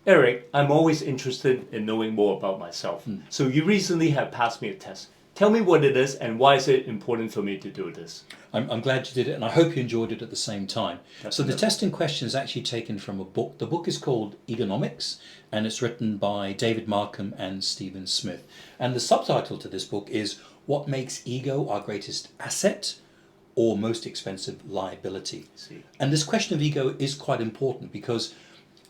Eric, I'm always interested in knowing more about myself. So you recently have passed me a test. Tell me what it is and why is it important for me to do this? I'm glad you did it, and I hope you enjoyed it at the same time. So the Definitely. test in question is actually taken from a book. The book is called Egonomics, and it's written by David Marcum and Stephen Smith. And the subtitle to this book is What Makes Ego Our Greatest Asset or Most Expensive Liability? See. And this question of ego is quite important because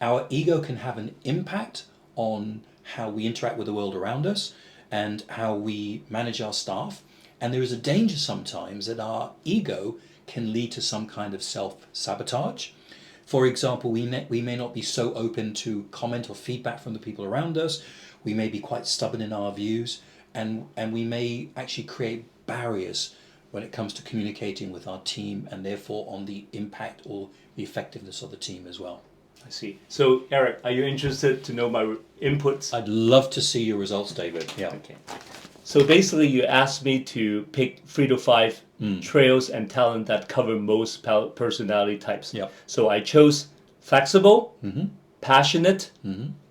our ego can have an impact on how we interact with the world around us and how we manage our staff. And there is a danger sometimes that our ego can lead to some kind of self-sabotage. For example, we may not be so open to comment or feedback from the people around us. We may be quite stubborn in our views, and we may actually create barriers when it comes to communicating with our team and therefore on the impact or the effectiveness of the team as well. I see. So, Eric, are you interested to know my inputs? I'd love to see your results, David. Yeah. Okay. So basically, you asked me to pick 3 to 5 traits and talent that cover most personality types. Yep. So I chose flexible, passionate,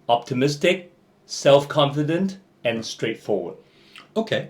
optimistic, self-confident, and straightforward. Okay.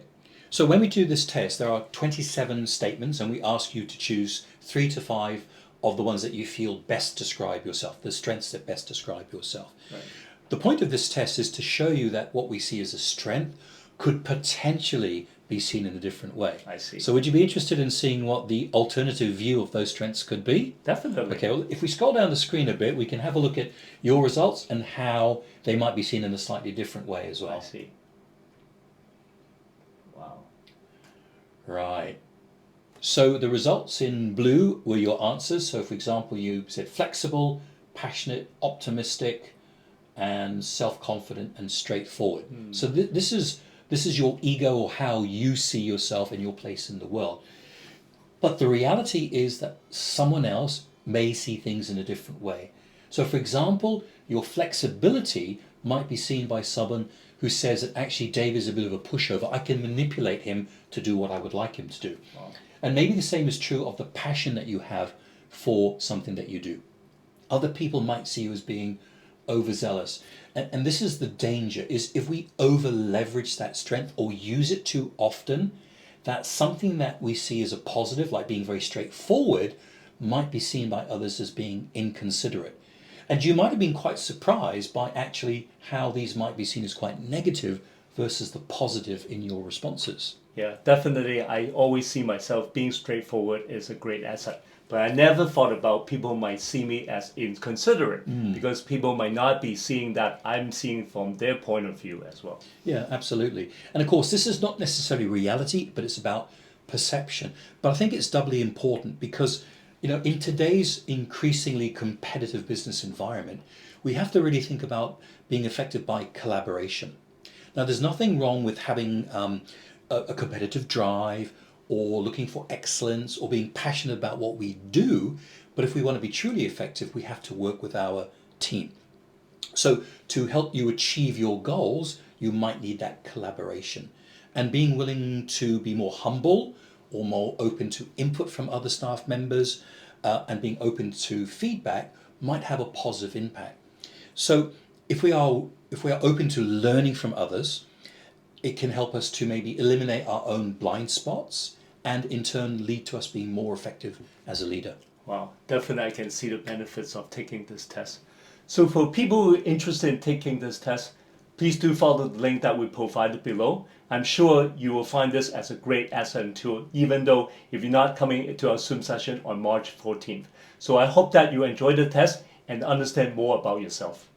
So when we do this test, there are 27 statements, and we ask you to choose 3 to 5 of the ones that you feel best describe yourself, the strengths that best describe yourself. Right. The point of this test is to show you that what we see as a strength could potentially be seen in a different way. I see. So would you be interested in seeing what the alternative view of those strengths could be? Definitely. Okay, well, if we scroll down the screen a bit, we can have a look at your results and how they might be seen in a slightly different way as well. I see. Wow. Right. So the results in blue were your answers. So for example, you said flexible, passionate, optimistic, and self-confident and straightforward. So this is your ego or how you see yourself and your place in the world. But the reality is that someone else may see things in a different way. So for example, your flexibility might be seen by someone who says that actually Dave is a bit of a pushover. I can manipulate him to do what I would like him to do. Wow. And maybe the same is true of the passion that you have for something that you do. Other people might see you as being overzealous. And this is the danger, is if we over leverage that strength or use it too often, that something that we see as a positive, like being very straightforward, might be seen by others as being inconsiderate. And you might have been quite surprised by actually how these might be seen as quite negative versus the positive in your responses. Yeah, definitely. I always see myself being straightforward is a great asset. But I never thought about people might see me as inconsiderate because people might not be seeing that I'm seeing from their point of view as well. Yeah, absolutely. And of course, this is not necessarily reality, but it's about perception. But I think it's doubly important because, in today's increasingly competitive business environment, we have to really think about being affected by collaboration. Now, there's nothing wrong with having a competitive drive or looking for excellence or being passionate about what we do. But if we want to be truly effective, we have to work with our team. So to help you achieve your goals, you might need that collaboration. And being willing to be more humble or more open to input from other staff members and being open to feedback might have a positive impact. So if we are open to learning from others, it can help us to maybe eliminate our own blind spots and in turn lead to us being more effective as a leader. Wow, definitely I can see the benefits of taking this test. So for people who are interested in taking this test, please do follow the link that we provided below. I'm sure you will find this as a great asset and tool, even though if you're not coming to our Zoom session on March 14th. So I hope that you enjoy the test and understand more about yourself.